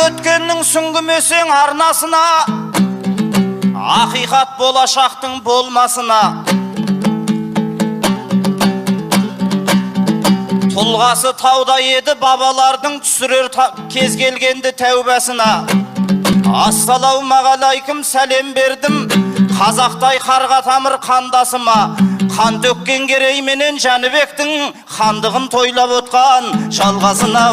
Өткеннің сүңгімесең арнасына, ақиқат болашақтың болмасына. Тұлғасы тауда еді бабалардың, түсірер кез келгенді тәубасына. Ассалаумағалайкум, сәлем бердім қазақтай қарға тамыр қандасыма. Қан төккен керей менен Жәнібектің хандығын тойлап отқан жалғасына.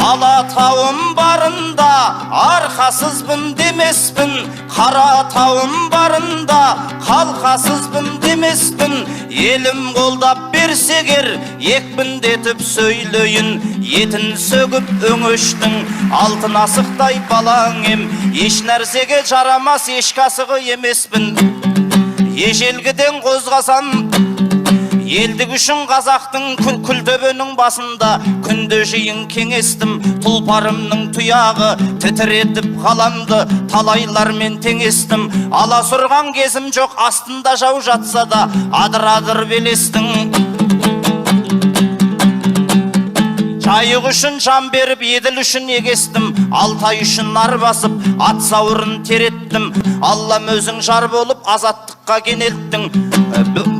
Алатауым барында арқасызбын демеспін, қара тауым барында қалқасызбын демеспін. Елім қолдап берсегер екпіндетіп сөйлейін, етін сөгіп өңештің алтын асықтай балаң ем. Еш нәрсеге жарамас ешкі асығы емеспін. Ежелгіден қозғасам елдік үшін қазақтың күлтөбенің басында күнде жиын кеңестім. Тұлпарымның тұяғы тітіретіп қаламды талайлармен теңестім. Аласұрған кезім жоқ, астында жау жатса да адыр-адыр белестің. Жайық үшін жан беріп еділ үшін егестім. Алтай үшін нар басып ат сауырын тереттім. Аллам өзің жар болып азаттыққа кенелттің.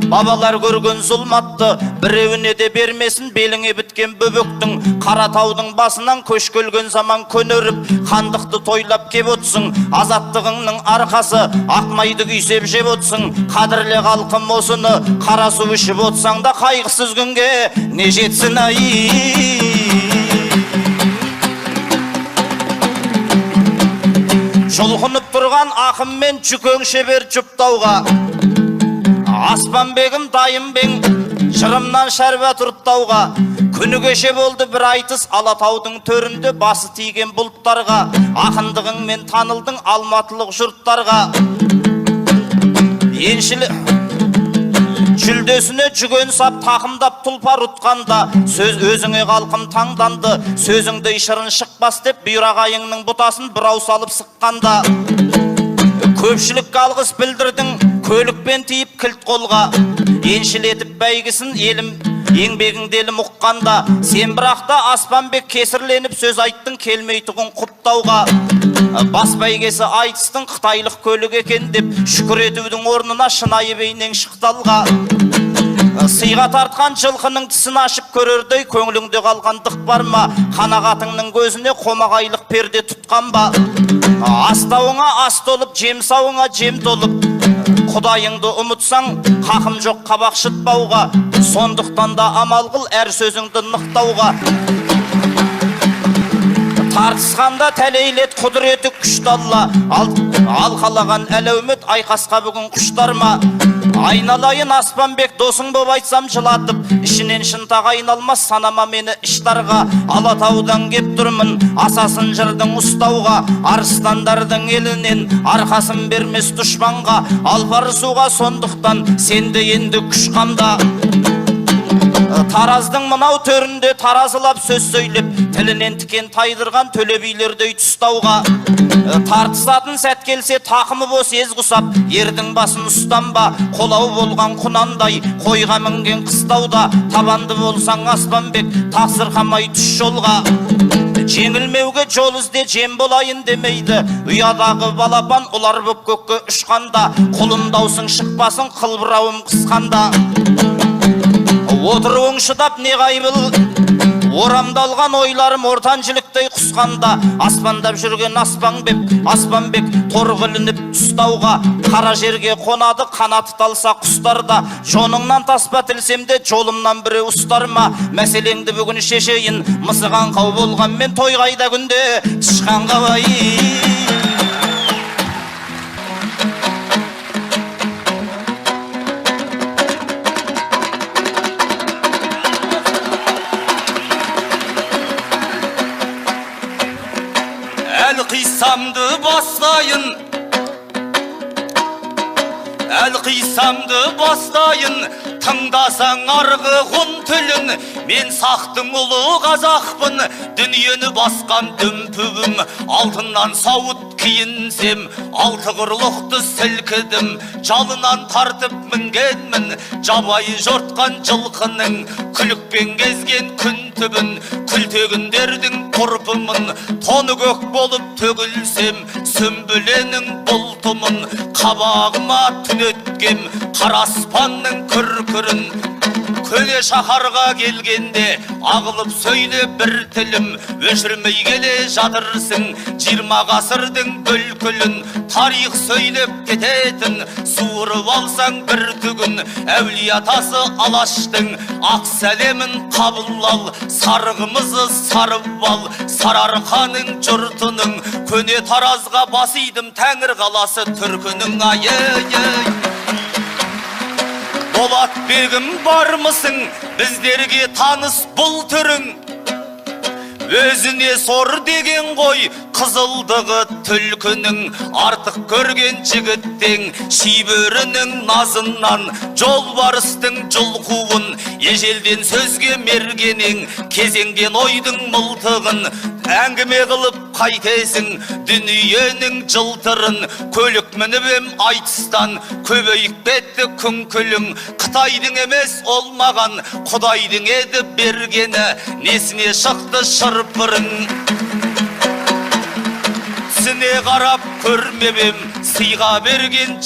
Бабалар көрген зұлматты біреуіне де бермесін. Беліңе біткен бөбектің Қаратаудың басынан көш келген заман көнеріп хандықты тойлап кеп отсың. Азаттығыңның арқасы ақмайды күйсеп жеп отсың. Қадірлі халқым осыны қара су ішіп отсаң да қайғысыз күнге не жетсін ай. Жұлқынып тұрған ақыммен жүкең шебер жұптауға. Аспанбегім дайымбең жырымнан шәрбат ұрттауға. Күні кеше болды бір айтыс Алатаудың төрінде басы тиген бұлттарға. Ақындығыңмен танылдың алматылық жұрттарға. Еншілі жүлдесіне жүген сап тақымдап тұлпар ұтқанда, сөз өзіңе қалқым таңданды. Сөзіңді ишырын шықпас деп бұйрағайыңның бұтасын бұрау салып сыққанда. Көпшілік алғыс білдірдің көлікпен тиіп кілт қолға. Еншілетіп бәйгісін елім еңбегіңді елім ұққанда. Сен бірақта Аспанбек кесірленіп сөз айттың келмейтұғын құптауға. Бас бәйгесі айтыстың қытайлық көлік екен деп шүкір етудің орнына шынайы бейнең шықталға. Сыйға тартқан жылқының тісін ашып көрердей көңіліңде қалғандық бар ма? Қанағатыңның көзіне қомағайлық перде тұтқан ба? Астауыңа ас толып, жемсауыңа жем толып, Құдайыңды ұмытсаң қақым жоқ қабақ шытпауға. Сондықтан да амал қыл әр сөзіңді нықтауға. Тартысқанда тәлейлет құдіреті күшті Алла. Ал қалаған әлеумет айқасқа бүгін құштар ма? Айналайын Аспанбек досың боп айтсам жылатып, ішінен шынтақ айналмас санама мені іштарға. Алатаудан кеп тұрмын асасын жырдың ұстауға. Арыстандардың елінен арқасын бермес дұшпанға. Алпарысуға сондықтан сенде енді күш қамда. Тараздың мынау төрінде таразылап сөз сөйлеп, тілінен тікен тайдырған төле билердей тұстауға. Тартысатын сәт келсе тақымы бос ез құсап, ердің басын ұстанба. Қолау болған құнандай қойға мінген қыстауда. Табанды болсаң Аспанбек тақсыр қамай түс жолға. Жеңілмеуге жол ізде жем болайын демейді. Ұядағы балапан ұлар боп көкке ұшқанда. Құлындаусың шықпасын қылбырауым қысқанда. Отыруың шыдап не қайбыл, орамдалған ойларым ортан жіліктей құсқанда. Аспандап жүрген Аспанбек торғылынып тұстауға. Қара жерге қонады қанаты талса құстарда. Жоныңнан таспа тілсемде жолымнан бірі ұстар ма? Мәселеңді бүгін шешейін, мысыған қау болған мен тойғайда күнде тышқанға бай. Әлқисамды бастайын, әлқисамды бастайын, тыңдасаң арғы ғұн тілін, мен сақтың ұлы қазақпын, дүниені басқан дүмпуім, алтыннан сауыт киінсем, алты құрлықты сілкідім, жалынан тартып мінгенмін, жабайы жортқан жылқының, күлікпен кезген күн түбін, күлтегіндердің құрпымын, тоны көк болып төгілсем, сүмбіленің бұлтымын, қабағыма түнеткем, қара аспанның күркірін. Көне шаһарға келгенде ағылып сөйле бір тілім, өшірмей келе жатырсың 20 ғасырдың бүлкілін, тарих сөйлеп кететін, суырып алсаң бір түгін, әулиятасы алаштың ақ сәлемін қабыл ал, сарығымызы сарып ал, сарыарқаның жұртының, көне таразға басидым тәңір қаласы түркінің айы. Болатбегім бармысың, біздерге таныс бұл түрің, өзіне сор деген ғой, қызылдығы түлкінің, артық көрген жігіттің, шибөрінің назынан, жолбарыстың жұлқуын, ежелден сөзге мергенің, кезеңден ойдың мылтығын, әңгіме қылып қайтесің дүниенің жылтырын, көлік мініп айтыстан, көбейіп кетті күңкілің, Қытайдың емес олмаған, Құдайдың еді бергені, несіне шықты шырпырың. Түсіне қарап көрмебем, сыйға берген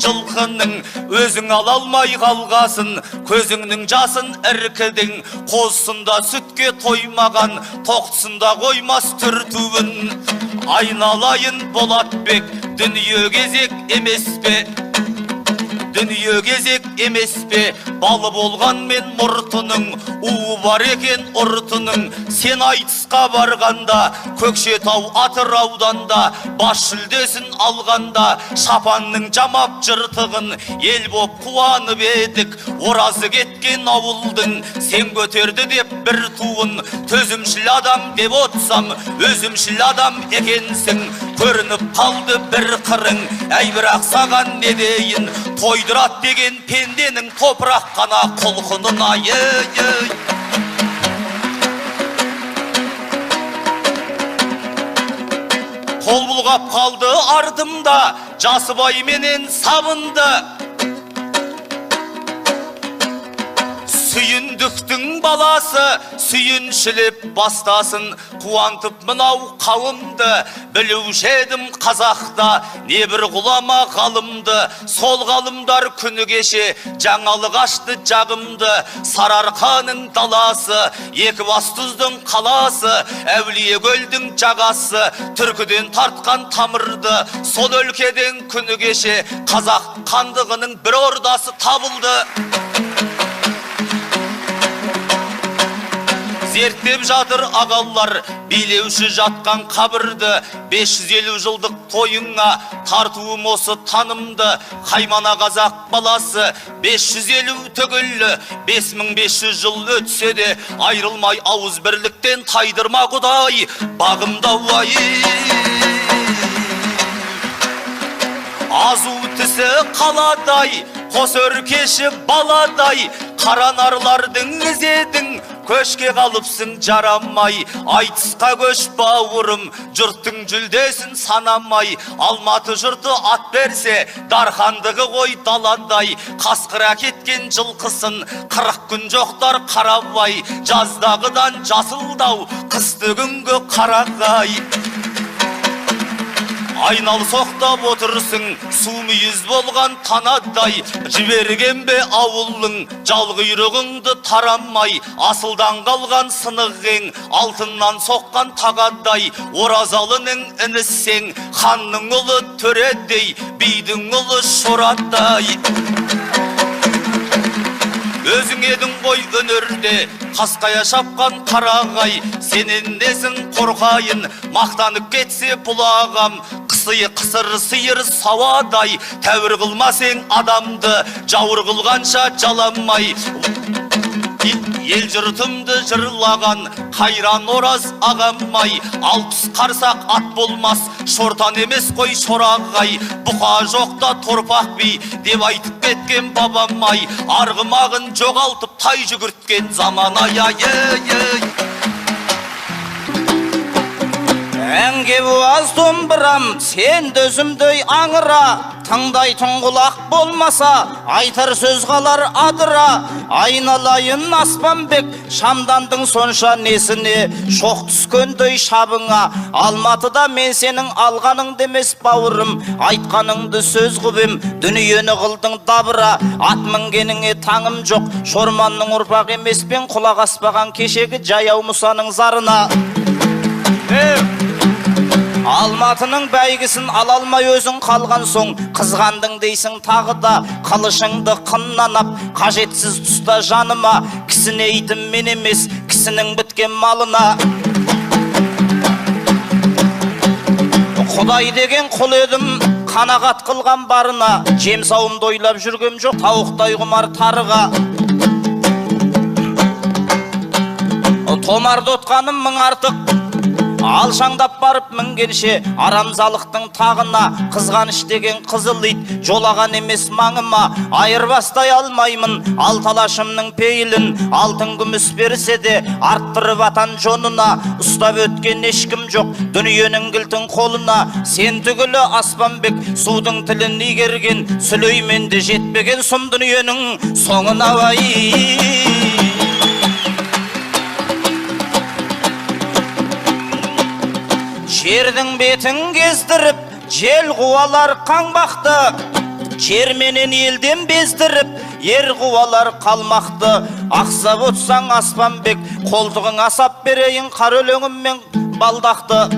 жылқының, өзің ала алмай қалғасын, көзіңнің жасын іркідің, қозысында сүтке тоймаған, тоқтысында қоймас түртуін. Айналайын Болатбек, дүние кезек емес пе? Дүние кезек емес пе? Балы болған мен мұртының, уы бар екен ұртының. Сен айтысқа барғанда, Көкшетау Атырауданда, бас жүлдесін алғанда, шапанның жамап жыртығын, ел боп қуанып едік, оразы кеткен ауылдың, сен көтерді деп бір туын, төзімшіл адам деп отсам, өзімшіл адам екенсің, көрініп қалды бір қырың, әй бірақ саған не дейін, тойдырат деген пенденің топырақ қана құлқынын айы. Қол бұлғап қалды артымда, Жасыбай менен сабынды. Сүйіндіктің баласы сүйіншілеп бастасын, қуантып мынау қауымды, білуші едім қазақта не бір ғұлама ғалымды. Сол ғалымдар күні кеше жаңалық ашты жағымды, Сарыарқаның даласы, Екібастұздың қаласы, Әулиекөлдің жағасы, түркіден тартқан тамырды. Сол өлкеден күні кеше қазақ хандығының бір ордасы табылды. Зерттеп жатыр ағалар, билеуші жатқан қабірді, 550 жылдық тойыңа тартуым осы танымды. Қаймана қазақ баласы 550 түгілі, 5500 жыл өтсе де, айрылмай ауыз бірліктен тайдырма Құдай, бағымда уай. Азу тісі қаладай, қос өркеші баладай, қаранарлардың ізедің, көшке қалыпсың жарамай. Айтысқа көш бауырым, жұрттың жүлдесін санамай. Алматы жұрты ат берсе, дархандығы ғой даладай. Қасқыра кеткен жылқысын, 40 күн жоқтар қарабай. Жаздағыдан жасылдау, қысты күнгі қарағай. Айнал соқтап отырсың, су мүйіз болған танадай. Жіберген бе ауылың, жалғүйрығыңды тарамай. Асылдан қалған сынығың, алтыннан соққан тағадай. Оразалының інісің, ханның ұлы төредей, бидің ұлы шорадай. Өзің едің ғой өнерде, қасқая шапқан қарағай. Сенен несін қорқайын, мақтанып кетсе бұлағам. Қысыйы қысыр сиыр сауадай, тәуір қылмасең адамды, жауыр қылғанша жаламай. ел жұртымды жырлаған қайран ораз ағам-ай, 60 қарсақ ат болмас, шортан емес қой шорағай, бұқа жоқта торпақ бей деп айтып кеткен бабам-ай, арғымағын жоғалтып тай жүгірткен заман-ай. Әнге буаз домбырам, сен дөзімдей аңыра, тыңдайтын құлақ болмаса, айтар сөз қалар адыра. Айналайын Аспанбек, шамдандың сонша несіне, шоқ түскендей шабыңа. Алматыда мен сенің алғаның демес бауырым, айтқаныңды сөз қылып ем, дүниені қылдың дабыра. Ат мінгеніңе таңым жоқ, шорманның ұрпақ емеспен, құлақ аспаған кешегі жаяу мұсаның зарына. Алматының бәйгісін ала алмай өзің қалған соң, қызғандың дейсің тағы да, қылышыңды қыннан ап, қажетсіз тұста жаныма, кісінейтін мен емес, кісінің біткен малына. Құдай деген құл едім, қанағат қылған барына, жемсауымды ойлап жүргем жоқ, тауықтай құмар тарыға. Томарды отқаным мың артық, алшаңдап барып мінгенше арамзалықтың тағына, қызғаныш деген қызыл ит жолаған емес маңыма. Айырбастай алмаймын алталашымның пейілін, алтын күміс берсе де арттырып атан жонына. Ұстап өткен ешкім жоқ дүниенің кілтін қолына. Сен түгілі Аспанбек судың тілін игерген, Сүлейменде жетпеген сұм дүниенің соңына. Жердің бетін кездіріп, жел қуалар қаңбақты, жерменен елден бездіріп, ер қуалар қалмақты. Ақсап отсаң Аспанбек, қолтығың асап берейін қар өлеңіммен балдақты.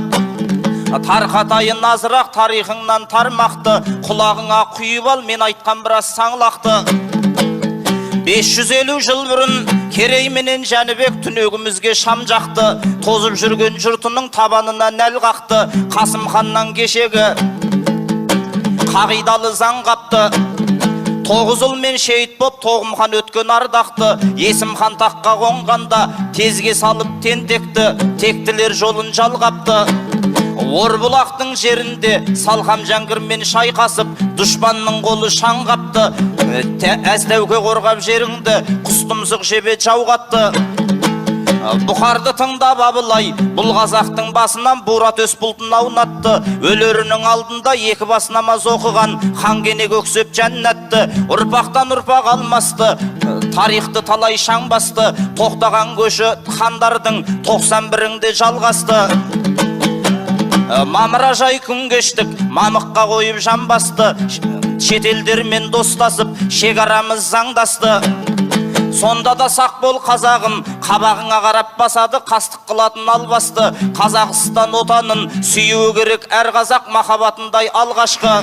Тарқатайын азырақ тарихыңнан тармақты, құлағыңа құйып ал мен айтқан біраз саңлақты. 550 жыл бұрын Керей менен Жәнібек түнегімізге шам жақты, тозып жүрген жұртының табанына нәл қақты. Қасым ханнан кешегі қағидалы заң қапты, 9 ұлмен шейіт боп Тоғым хан өткен ардақты. Есім хан таққа қонғанда тезге салып тентекті, тектілер жолын жалғапты. Орбұлақтың жерінде Салқам Жәңгірмен шайқасып, дұшпанның қолы шаңғапты. Әздәуге қорғап жеріңді, құстымсық жебе жауғатты. Бұқарды тыңдап Абылай, бұл қазақтың басынан бура төс бұлтын аунатты. Өлерінің алдында 2 бас намаз оқыған, хан кене көксеп жәннатты. Ұрпақтан ұрпақ алмасты, тарихты талай шаң басты. Тоқтаған көші хандардың 91-інде жалғасты. Мамыражай күн кештік, мамыққа қойып жан басты. Шетелдермен достасып, шекарамыз заңдасты. Сонда да сақ бол қазағым, қабағыңа қарап басады, қастық қылатын албасты. Қазақстан отанын сүйуі керек әр қазақ, махаббатындай алғашқы.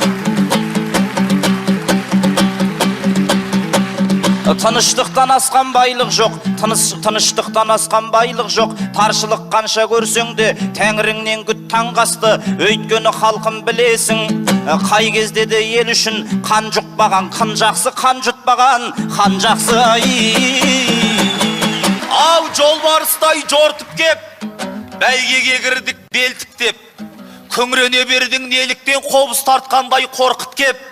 Тыныштықтан асқан байлық жоқ, тыныштықтан асқан байлық жоқ. Таршылық қанша көрсең де тәңіріңнен күт таңғасты. Өйткені халқым білесің, қай кезде де ел үшін қан жұқпаған, қан жақсы, қан жұтпаған, қан жақсы. Ау жолбарыстай жортып кеп, бәйгеге кірдік белтік деп, күңірене бердің неліктен қобыз тартқандай қорқыт кеп.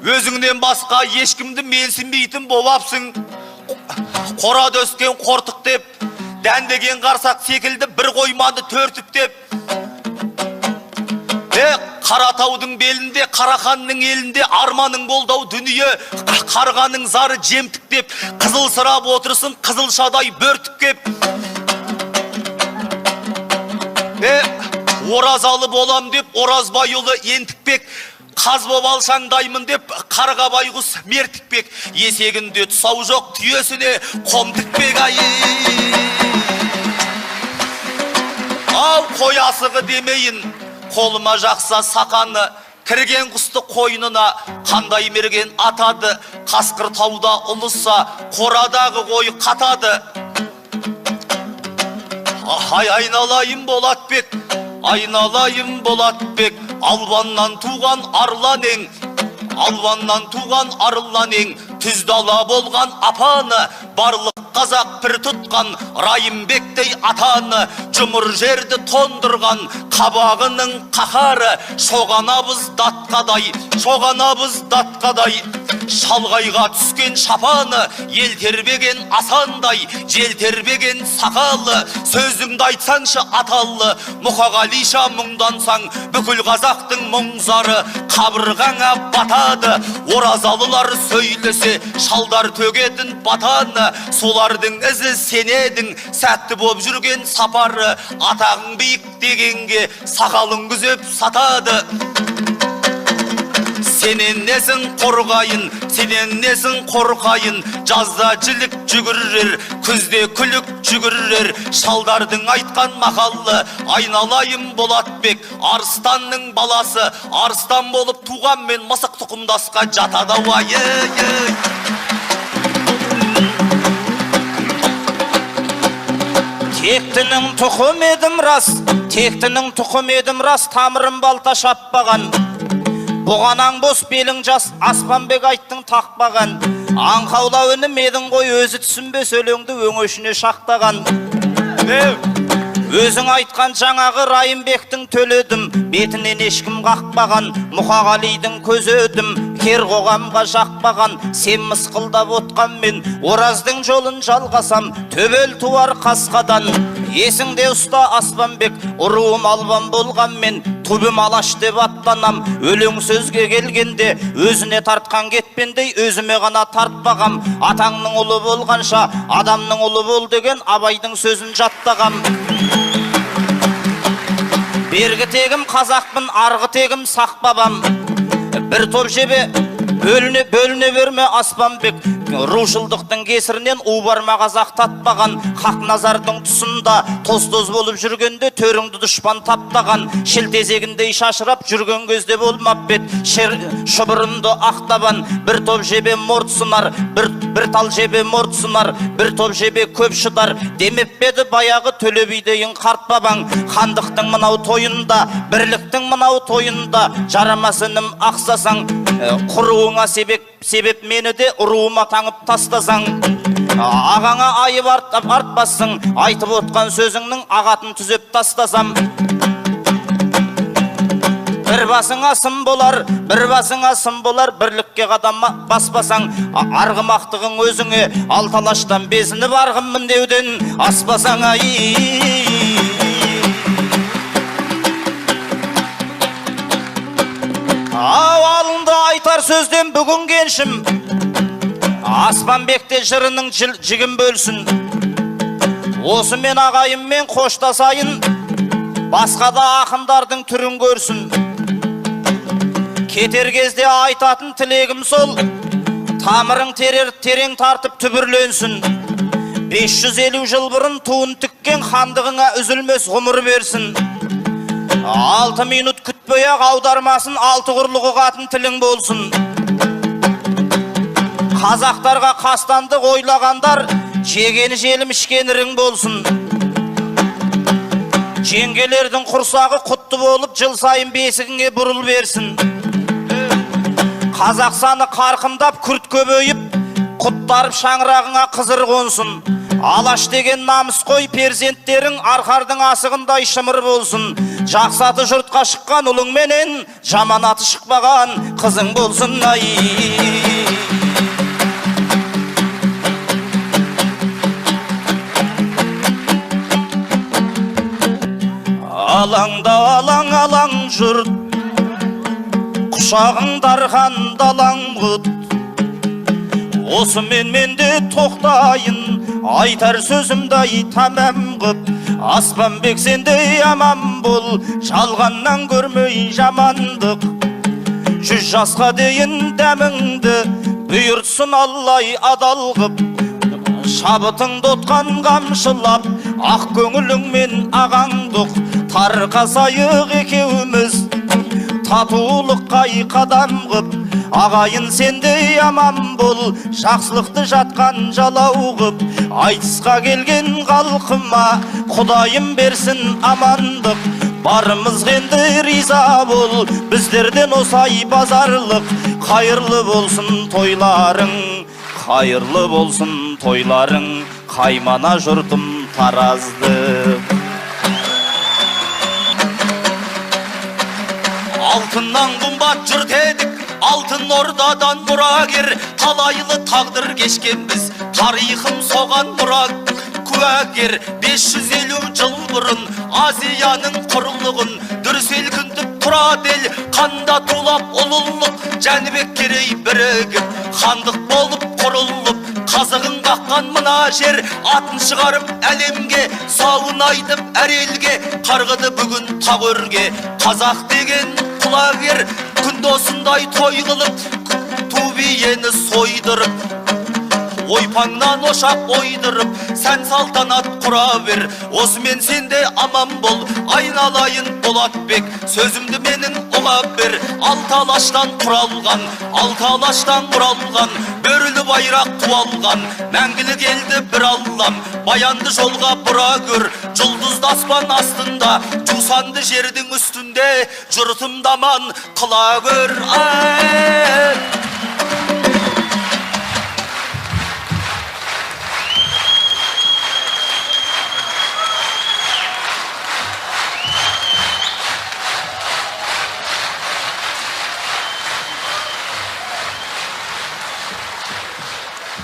Өзіңнен басқа ешкімді менсінбейтін болапсың, қорада өскен қортық деп, дәндеген қарсақ секілді бір қойманы төртіп деп. Қаратаудың белінде, Қараханның елінде арманың болдау дүние, қарғаның зары жемтік деп, қызыл сырап отырсын қызылшадай бөртіп кеп. Оразалы болам деп, Оразбайұлы ентікпек, қаз боп алшаңдаймын деп, қарға байғұс мертікпек. Есегінде тұсау жоқ, түйесіне қом тікпек. Ау қой асығы демейін, қолыма жақса сақаны, кірген құсты қойнына қандай мерген атады. Қасқыр тауда ұлыса, қорадағы қой қатады. Айналайым Болатбек, айналайым Болатбек, албаннан туған арлан ең, албаннан туған арлан ең, түздала болған апаны, барлық қазақ пір тұтқан Райымбектей атаны, жұмыр жерді тондырған қабағының қаһары, шоғанабыз датқадай, шалғайға түскен шапаны, ел тербеген асандай, жел тербеген сақалы, сөзіңді айтсаншы аталы, Мұқағалиша мұңдансаң, бүкіл қазақтың мұңзары қабырғаңа батады. Оразалылар сөйлесе, шалдар төгетін батаны, солардың ізі сенедің, сәтті боп жүрген сапары, атағың биік дегенге сақалың күзеп сатады. Сенен несін қорқайын, жазда жілік жүгірер, күзде күлік жүгірер, шалдардың айтқан мақалы, айналайым Болатбек, арыстанның баласы, арыстан болып туған мен мысық тұқымдасқа жатады уайы. Тектінің тұқым едім рас, тамырым балта шаппаған. Бұғанаң бос белің жас, Аспанбек айттың тақпаған. Аңқаулау үнім едің ғой, өзі түсінбес өлеңді өңешіне шақтаған. Өзің айтқан жаңағы Райымбектің төледім, бетінен ешкім қақпаған. Мұқағалидың көзі өдім, кер қоғамға жақпаған. Сен мысқылдап отқан мен, Ораздың жолын жалғасам, төбел туар қасқадан. Есіңде ұста Аспанбек, ұруым албан болған мен, түбім алаш деп аттанам. Өлең сөзге келгенде, өзіне тартқан кетпендей, өзіме ғана тартпағам. Атаңның ұлы болғанша, адамның ұлы бол деген Абайдың сөзін жаттағам. Бергі тегім қазақпын, арғы тегім сақ бабам. Бір топ жебе бөліне берме Аспанбек, рушылдықтың кесірінен убарма қазақ татпаған. Хақназардың тұсында тоз-тоз болып жүргенде төріңді дұшпан таптаған. Шілтезегіндей шашырап жүрген кезде болмап бет шұбырымды ақтабан. Бір топ жебе морт сынар, бір тал жебе морт сынар, бір топ жебе көп шыдар. Демеп беді баяғы Төле бидейін қарт бабаң. Хандықтың мынау тойында, бірліктің мынау тойында, жарамасыным ақсасаң, құруыңа себеп мені де ұруыма таңып тастасаң. Ағаңа айып артпассың, айтып отқан сөзіңнің ағатын түзеп тастасам. Бір басыңа сын болар, бірлікке қадам баспасаң. Арғымақтығың өзіңе, алталаштан безініп арғыммын деуден аспасаң. Алында айтар сөзден бүгін кеншім, Аспанбекте жырының жігін бөлсін. Осы мен ағайыммен қоштасайын, басқада ақындардың түрін көрсін. Кетер кезде айтатын тілегім сол, тамырың терең тартып түбірленсін. 550 жыл бұрын туын тіккен хандығыңа үзілмес ғұмыр берсін. 6 минут күтпей-ақ аудармасын, 6 құрлық ұғатын тілің болсын. Қазақтарға қастандық ойлағандар, жегені желім ішкені рің болсын. Жеңгелердің құрсағы құтты болып, жыл сайын бесігіңе бұрыл берсін. Қазақ саны қарқындап, күрт көбейіп, құттарып шаңырағыңа қызыр қонсын. Алаш деген намыс қой, перзенттерің арқардың асығындай шымыр болсын. Жақсаты жұртқа шыққан ұлың менен, жаманаты шықпаған қызың болсын. Алаңда алаң жұрт, құшағың дархан далаң бұд. Осы менде тоқтайын, айтар сөзімді тамам қып. Аспанбек сендей аман бол, жалғаннан көрмей жамандық. 100 жасқа дейін дәміңді бұйыртсын Аллай адал қып. Шабытыңды отқан қамшылап, ақ көңіліңмен ағаңдық. Тарқасайық екеуміз, татулыққа қадам қып. Ағайын сендей аман бол, жақсылықты жатқан жалау қып. Айтысқа келген қалқыма, Құдайым берсін амандық. Барымыз енді риза бол, біздерден осай базарлық. Қайырлы болсын тойларың, Hayırlı bolsun toyların, Kaymana jurtum Tarazdı. Altından kumbat jurt edik, Altın Ordadan muragir, Talaylı taqdir geçkenbiz, Tarihim soğan murag kuagir. 550 jıl burun Aziyanın kurulluğun dürsel küntüp turad el, Kanda tulap ululluk Janibek Kerey birigip, Handık bolup kurullup, Kazığın kakkan mına jer, Atın çıgarıp elemge, Sağın aydıp er elge, Kargıdı bugün tağörge, Kazak degen kulagir. Kundosunday toy kılıp, Tubiyeni soydırıp, Oypangdan oşak oydırıp, Sen saltanat kura ver. Osmen sende aman bol, Aynalayın Polatbek, Sözümdü menin ola ber. Altı alaştan kuralgan, Altı alaştan kuralgan, Börülü bayrak tuvalgan, Мәңгілі geldi bir Allah'ım, Bayandı jolga bura gör. Жұлдызды аспан астында, Жусанды жердің üstünde, Jurtum daman kıla gör.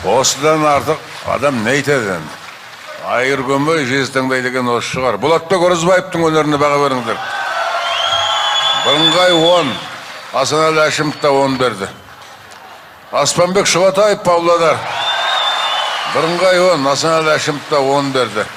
Осыдан артық адам не айтады енді? Айыр көмей жез таңдай деген осы шығар. Болатбек Оразбаевтың өнеріне баға беріңдер. Бірыңғай 10, Асанәлі Әшімов та 10 берді. Аспанбек Шұғатаев Павлодар. Бірыңғай 10, Асанәлі Әшімов та 10 берді.